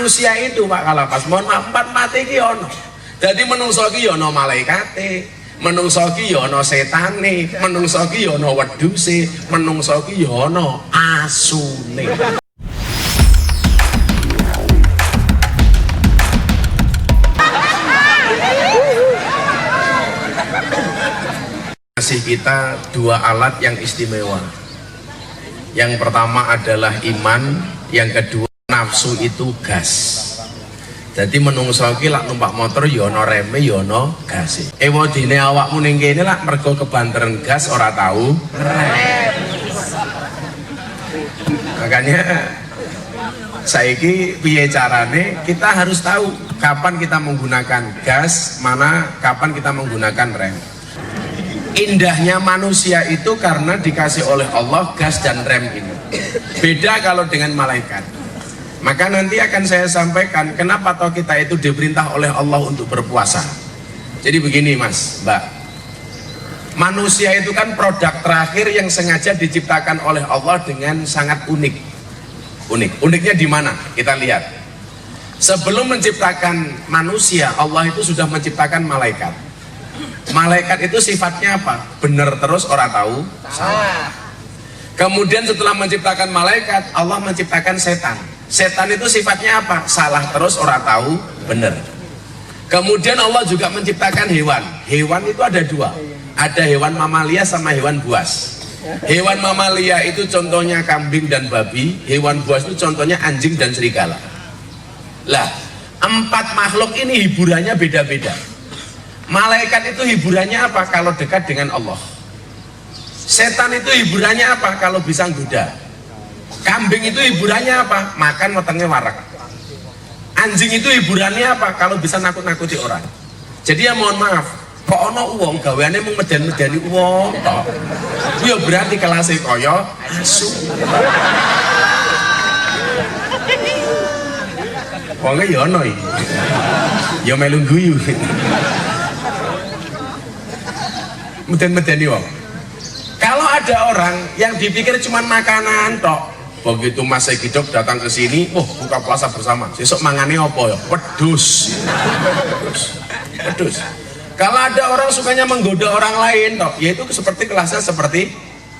manusia itu Pak Kalapas, mohon maaf, empat iki ono. Jadi menungso iki ono malaikate, menungso iki ono setane, menungso iki ono wedhuse, menungso iki ono asune. Kasih kita dua alat yang istimewa. Yang pertama adalah iman, yang kedua nafsu itu gas. Jadi menungso iki lak numpak motor ya ana reme ya ana gas. Ewadine awakmu ning kene lak mergo kebanteren gas ora tahu rem. Makanya saiki piye carane kita harus tahu kapan kita menggunakan gas, kapan kita menggunakan rem. Indahnya manusia itu karena dikasih oleh Allah gas dan rem ini. Beda kalau dengan malaikat. Maka nanti akan saya sampaikan kenapa toh kita itu diperintah oleh Allah untuk berpuasa. Jadi begini Mas, Mbak. Manusia itu kan produk terakhir yang sengaja diciptakan oleh Allah dengan sangat unik. Uniknya di mana? Kita lihat. Sebelum menciptakan manusia, Allah itu sudah menciptakan malaikat. Malaikat itu sifatnya apa? Benar terus orang tahu salah. Kemudian setelah menciptakan malaikat, Allah menciptakan setan. Setan itu sifatnya apa? Salah terus orang tahu benar. Kemudian Allah juga menciptakan hewan. Hewan itu ada dua. Ada hewan mamalia sama hewan buas. Hewan mamalia itu contohnya kambing dan babi. Hewan buas itu contohnya anjing dan serigala. Lah, empat makhluk ini hiburannya beda-beda. Malaikat itu hiburannya apa? Kalau dekat dengan Allah. Setan itu hiburannya apa? Kalau bisa goda. Kambing itu hiburannya apa? Makan wetenge warak. Anjing itu hiburannya apa? Kalau bisa nakut-nakuti orang. Jadi ya mohon maaf, kok ono uang gaweane mung meden-medeni uang tok. Ya berarti kelasé kaya asu. Wonge ya ono iki. Ya melu guyu. Meden-medeni wong. Kalau ada orang yang dipikir cuma makanan tok, begitu Mas Segidok datang ke sini, buka puasa bersama. Besok mangane apa ya? Wedhus. Wedhus. Kalau ada orang sukanya menggoda orang lain tok, yaitu seperti kelasnya seperti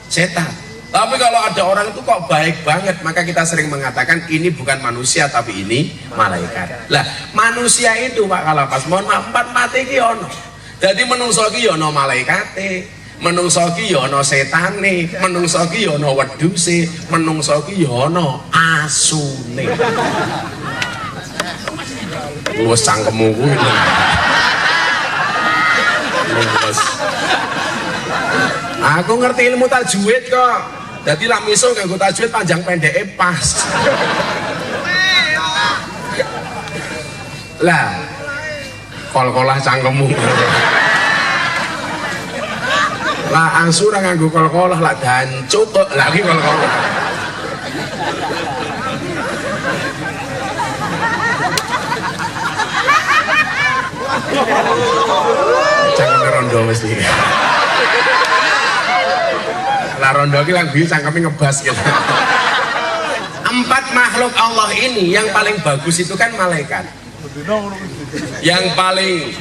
setan. Tapi kalau ada orang itu kok baik banget, maka kita sering mengatakan ini bukan manusia tapi ini malaikat. Lah, manusia itu Pak Kalapas, mohon maaf, empat iki ono. Jadi menungso iki ya ana malaikate, menungso iki ya ana setane, menungso iki ya ana wedhuse, menungso iki ya ana asune. Wes cangkemmu kuwi. Aku ngerti ilmu tajwid kok. Jadi lak miso kanggo tajwid panjang pendeke pas. Lah, kol-kolah cangkemmu. Lah angsur nganggo kol-kolah lah dancuk kok lagi kol-kolah. Cangkeme rondo mesti. Lah rondo iki lang biyu cangkeme ngebas gitu. Empat makhluk Allah ini yang paling bagus itu kan malaikat. Yang paling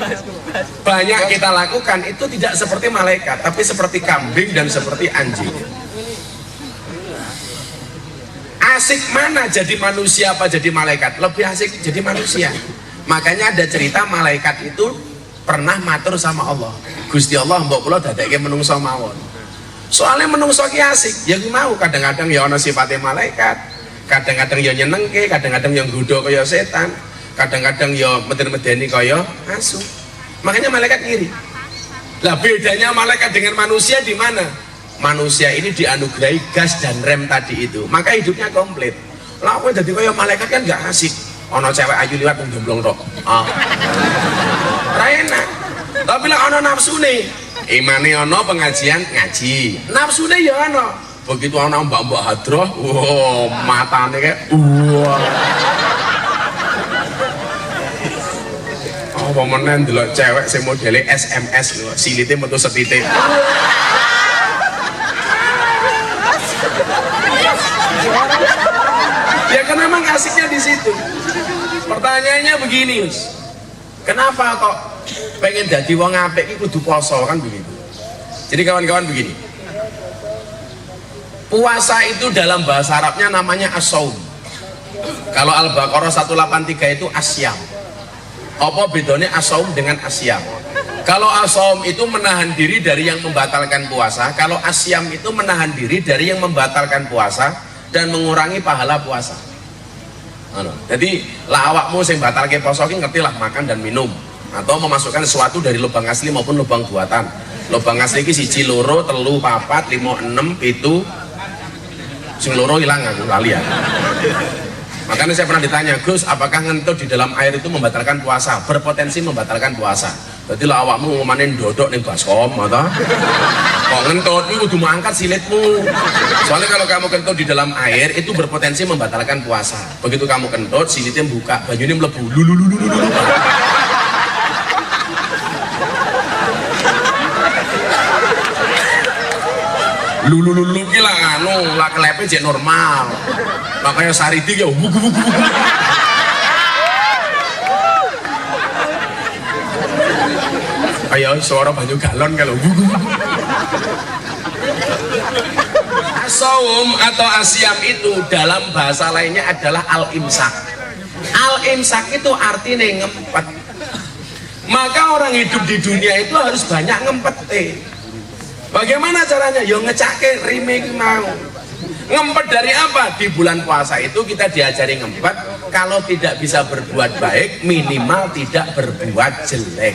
banyak kita lakukan itu tidak seperti malaikat, tapi seperti kambing dan seperti anjing. Asik mana jadi manusia apa jadi malaikat? Lebih asik jadi manusia. Makanya ada cerita malaikat itu pernah matur sama Allah, Gusti Allah mbok kula dadekke menungso mawon. Soalnya menungso ki asik, ya mau kadang-kadang ya ana sifatnya malaikat, kadang-kadang ya nyenengke, kadang-kadang yang nggodha kaya setan, kadang-kadang ya meden-medeni kaya asu. Makanya malaikat ngiri. Lah bedanya malaikat dengan manusia di mana? Manusia ini dianugerahi gas dan rem tadi itu, maka hidupnya komplit. Lah aku jadi kaya malaikat kan gak asik. Ana cewek ayu liwat wong jomblong tok. Ra enak. Tapi lah ana nafsune. Imane ana pengajian ngaji. Nafsune ya ana. Begitu ana mbak-mbak hadroh, matane kayak apa menen delok cewek sing modele SMS lho, silite metu setitik. Ya kan memang asiknya di situ. Pertanyaannya begini, kenapa kok pengen jadi wong apik iki kudu poso kan begitu. Jadi kawan-kawan begini, puasa itu dalam bahasa Arabnya namanya as-saum. Kalau Al-Baqarah 183 itu asyam. Apa bedanya as-saum dengan asyam? Kalau as-saum itu menahan diri dari yang membatalkan puasa, kalau asyam itu menahan diri dari yang membatalkan puasa dan mengurangi pahala puasa. Jadi lah awakmu sing batalke poso ki ngerti lah makan dan minum atau memasukkan sesuatu dari lubang asli maupun lubang buatan. Lubang asli ki 1, 2, 3, 4, 5, 6, 7. Sing loro hilang aku lali ya. Makanya saya pernah ditanya, Gus, apakah ngentut di dalam air itu membatalkan puasa? Berpotensi membatalkan puasa. Jadi lah awakmu ngomongin dodok ning baskom atau kok ngentut itu kudu angkat silitmu. Soalnya kalau kamu kentut di dalam air itu berpotensi membatalkan puasa. Begitu kamu kentut silitnya buka, bajunya mlebu lulu. Lulu ki lah nganu, lah kelepe jek normal. Makanya sariti ya buku. Ayo suara banyu galon kalau as-saum atau asyam itu dalam bahasa lainnya adalah al-imsak. Al-imsak itu artinya ngempet. Maka orang hidup di dunia itu harus banyak ngempet. Bagaimana caranya? Yo ngecake rime mau. Ngempet dari apa? Di bulan puasa itu kita diajari ngempet. Kalau tidak bisa berbuat baik, minimal tidak berbuat jelek.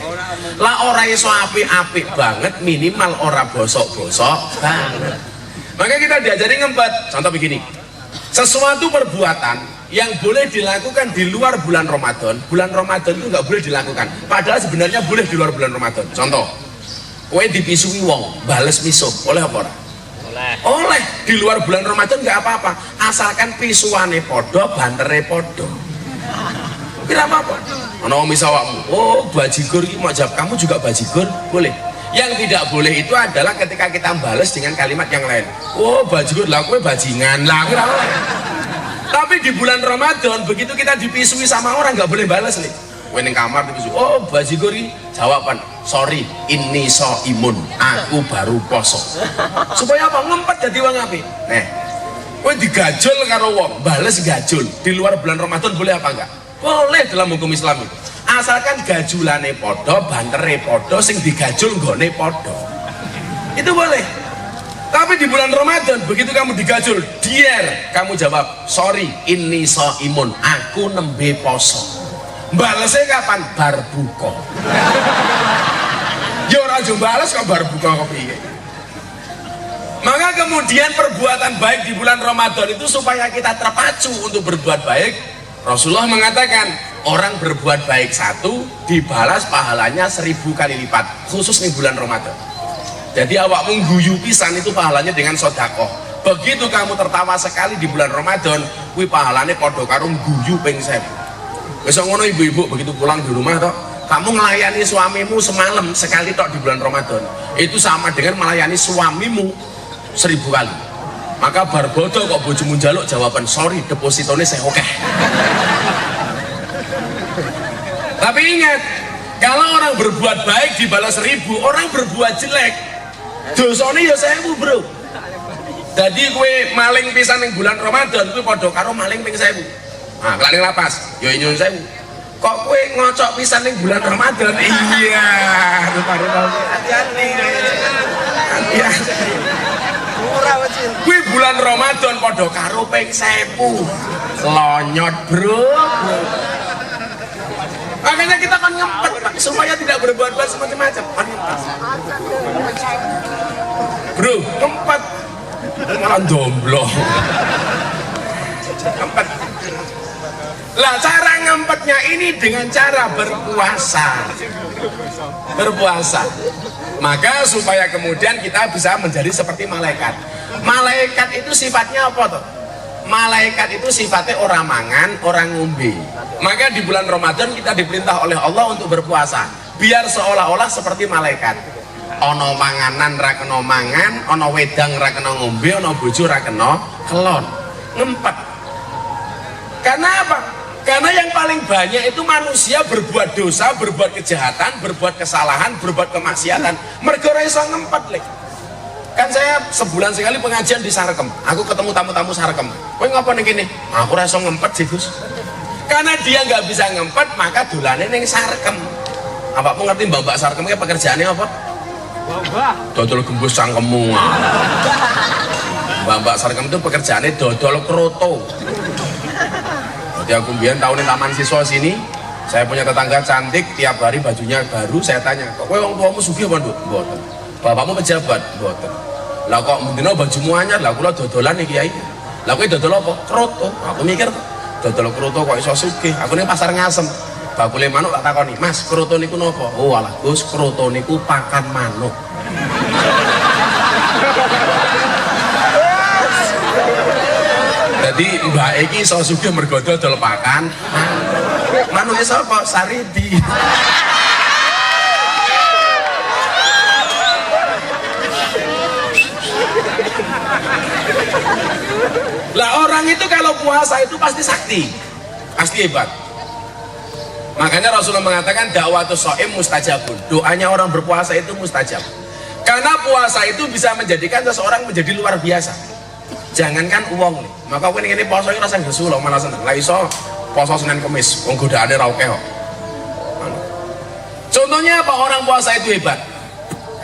Lah ora iso apik-apik banget, minimal ora bosok-bosok banget. Maka kita diajari ngempet. Contoh begini, sesuatu perbuatan yang boleh dilakukan di luar bulan Ramadan itu nggak boleh dilakukan. Padahal sebenarnya boleh di luar bulan Ramadan. Contoh, kowe dipisui wong, bales misuh, oleh apa ora? Oleh. Di luar bulan Ramadan nggak apa-apa, asalkan pisuane podo, bantere podo. Tidak apa-apa. Ono misawakmu, oh bajigur ini mau jawab, kamu juga bajigur, boleh. Yang tidak boleh itu adalah ketika kita balas dengan kalimat yang lain. Oh bajigur, lah kowe bajingan, lah kira. Tapi di bulan Ramadan begitu kita dipisui sama orang nggak boleh balas nih. Kowe ning kamar dipisui, oh bajigur ini, jawaban, sorry, ini so imun, aku baru poso. Supaya apa? Ngempet jadi wong apik. Nah, kowe digajul karo wong, bales gajul. Di luar bulan Ramadan boleh apa enggak? Boleh dalam hukum Islam itu. Asalkan gajulane podo, bantere podo, sing digajul nggone podo. Itu boleh. Tapi di bulan Ramadan begitu kamu digajul, dier, kamu jawab, sorry, ini so imun, aku nembe poso. Balesnya kapan? Bar buka. Ya ora aja bales kok bar buka kepiye. Maka kemudian perbuatan baik di bulan Ramadan itu supaya kita terpacu untuk berbuat baik. Rasulullah mengatakan orang berbuat baik 1 dibalas pahalanya 1000 kali lipat, khusus di bulan Ramadan. Jadi awakmu guyu pisan itu pahalanya dengan sedekah. Begitu kamu tertawa sekali di bulan Ramadan, kuwi pahalane padha karo guyu ping 1000. Besok ngono ibu-ibu begitu pulang di rumah toh, kamu melayani suamimu semalam sekali tok di bulan Ramadan, itu sama dengan melayani suamimu 1000 kali. Maka bar bodoh kok bojomu njaluk jawaban sorry depositone saya oke. Tapi ingat, kalau orang berbuat baik dibalas 1000, orang berbuat jelek dosane ya 1000 bro. Jadi kue maling pisan ning bulan Ramadan kue padha karo maling ping 1000. Nah, kelani lapas, yo nyuwun sewu. Kok kowe ngocok pisan ning bulan Ramadan? Iya, rupa-rupa. Hati-hati. Hati-hati. Kuwi bulan Ramadan padha karo ping 1000. Lonyot, bro. Makanya kita kan ngempet Pak, supaya tidak berbuat semacam-macam. Bro, ngempet. Malah jomblo. Ngempet. Lah cara ngempetnya ini dengan cara berpuasa. Maka supaya kemudian kita bisa menjadi seperti malaikat. Malaikat itu sifatnya apa toh? Malaikat itu sifatnya orang mangan, orang ngombe. Maka di bulan Ramadan kita diperintah oleh Allah untuk berpuasa, biar seolah-olah seperti malaikat. Ono manganan ra kena mangan, ono wedang ra kena ngombe, ono bojo ra kena kelon. Ngempet. Karena apa? Karena yang paling banyak itu manusia berbuat dosa, berbuat kejahatan, berbuat kesalahan, berbuat kemaksiatan. Mergo ora iso ngempet lek. Kan saya sebulan sekali pengajian di Sarkem. Aku ketemu tamu-tamu Sarkem. Kowe ngapa ning kene? Aku ora iso ngempet sih, Gus. Karena dia nggak bisa ngempet, maka dolane ning Sarkem. Apakmu ngerti Mbak Sarkem ki pekerjaannya apa? Mbak. Dodol gembus cangkemmu. Mbak Sarkem itu pekerjaannya dodol kroto. Jadi aku biar tahun taman siswa sini, saya punya tetangga cantik, tiap hari bajunya baru. Saya tanya, kok kowe wong tuamu sugih apa nduk? Mboten. Bapakmu pejabat? Mboten. Lah kok mendino bajumu anyar? Lah kula dodolan iki Kiai. Lah kowe dodol apa? Kroto. Aku mikir dodol kroto kok iso sugih. Aku ning pasar Ngasem. Bakule manuk tak takoni, "Mas, kroto niku napa?" "Oh, alah Gus, kroto niku pakan manuk." Jadi Mbak Eki iso sugih mergo dodol pakan manuke sapa? Saridi. Lah orang itu kalau puasa itu pasti sakti, pasti hebat. Makanya Rasulullah mengatakan dakwatus shaim mustajabun. Doanya orang berpuasa itu mustajab. Karena puasa itu bisa menjadikan seseorang menjadi luar biasa. Jangankan uang nih, maka aku ini poso ini rasa gesu loh, malah seneng. Lah iso poso Senin Kemis, wong godaane ra akeh kok. Contohnya apa orang puasa itu hebat?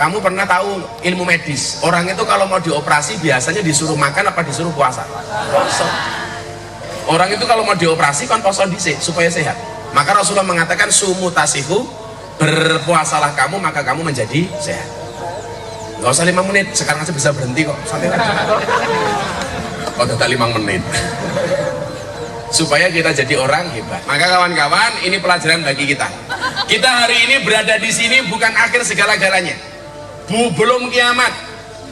Kamu pernah tahu ilmu medis? Orang itu kalau mau dioperasi biasanya disuruh makan apa disuruh puasa? Puasa. Orang itu kalau mau dioperasi kan poso dhisik supaya sehat. Maka Rasulullah mengatakan sumu tasihu, berpuasalah kamu maka kamu menjadi sehat. Gak usah 5 menit, sekarang aja bisa berhenti kok, santai aja. Kok tetap 5 menit. Supaya kita jadi orang hebat. Maka kawan-kawan, ini pelajaran bagi kita. Kita hari ini berada di sini bukan akhir segala-galanya. Belum kiamat,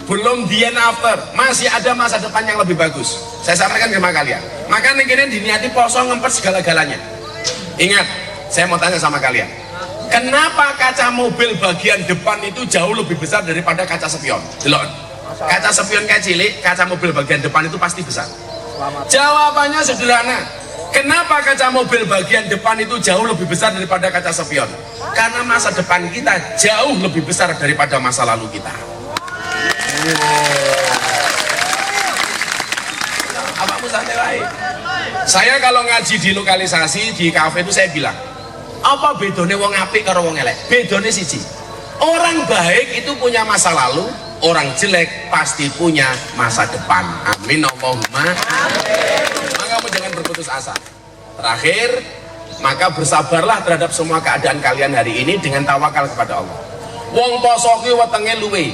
belum the end after, masih ada masa depan yang lebih bagus. Saya sampaikan sama kalian. Maka ini diniati poso ngempet segala-galanya. Ingat, saya mau tanya sama kalian. Kenapa kaca mobil bagian depan itu jauh lebih besar daripada kaca spion? Delok. Kaca spion kayak cilik, kaca mobil bagian depan itu pasti besar. Jawabannya sederhana. Kenapa kaca mobil bagian depan itu jauh lebih besar daripada kaca spion? Karena masa depan kita jauh lebih besar daripada masa lalu kita. Apamu santai wae. Saya kalau ngaji di lokalisasi di kafe itu saya bilang, apa bedone wong apik karo wong elek? Bedone siji. Orang baik itu punya masa lalu, orang jelek pasti punya masa depan. Amin Allahumma. Maka kamu jangan berputus asa. Terakhir, maka bersabarlah terhadap semua keadaan kalian hari ini dengan tawakal kepada Allah. Wong poso kuwi wetenge luwe.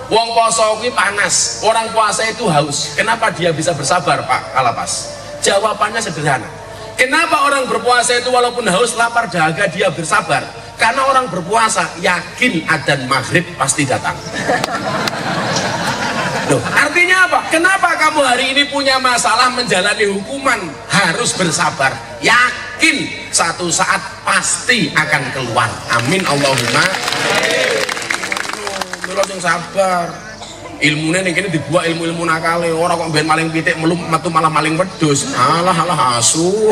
Wong poso kuwi panas. Orang puasa itu haus. Kenapa dia bisa bersabar, Pak Kalapas? Jawabannya sederhana. Kenapa orang berpuasa itu walaupun haus, lapar, dahaga dia bersabar? Karena orang berpuasa yakin adzan maghrib pasti datang. Loh, artinya apa? Kenapa kamu hari ini punya masalah menjalani hukuman harus bersabar? Yakin satu saat pasti akan keluar. Amin Allahumma. Terus yang sabar. Ilmunya nih kini dibuat ilmu-ilmu nakale. Orang kok ben maling pitik melum metu malah maling wedhus. Alah asu.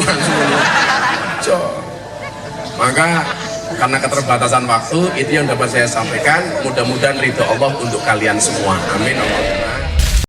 Maka karena keterbatasan waktu itu yang dapat saya sampaikan. Mudah-mudahan ridho Allah untuk kalian semua. Amin.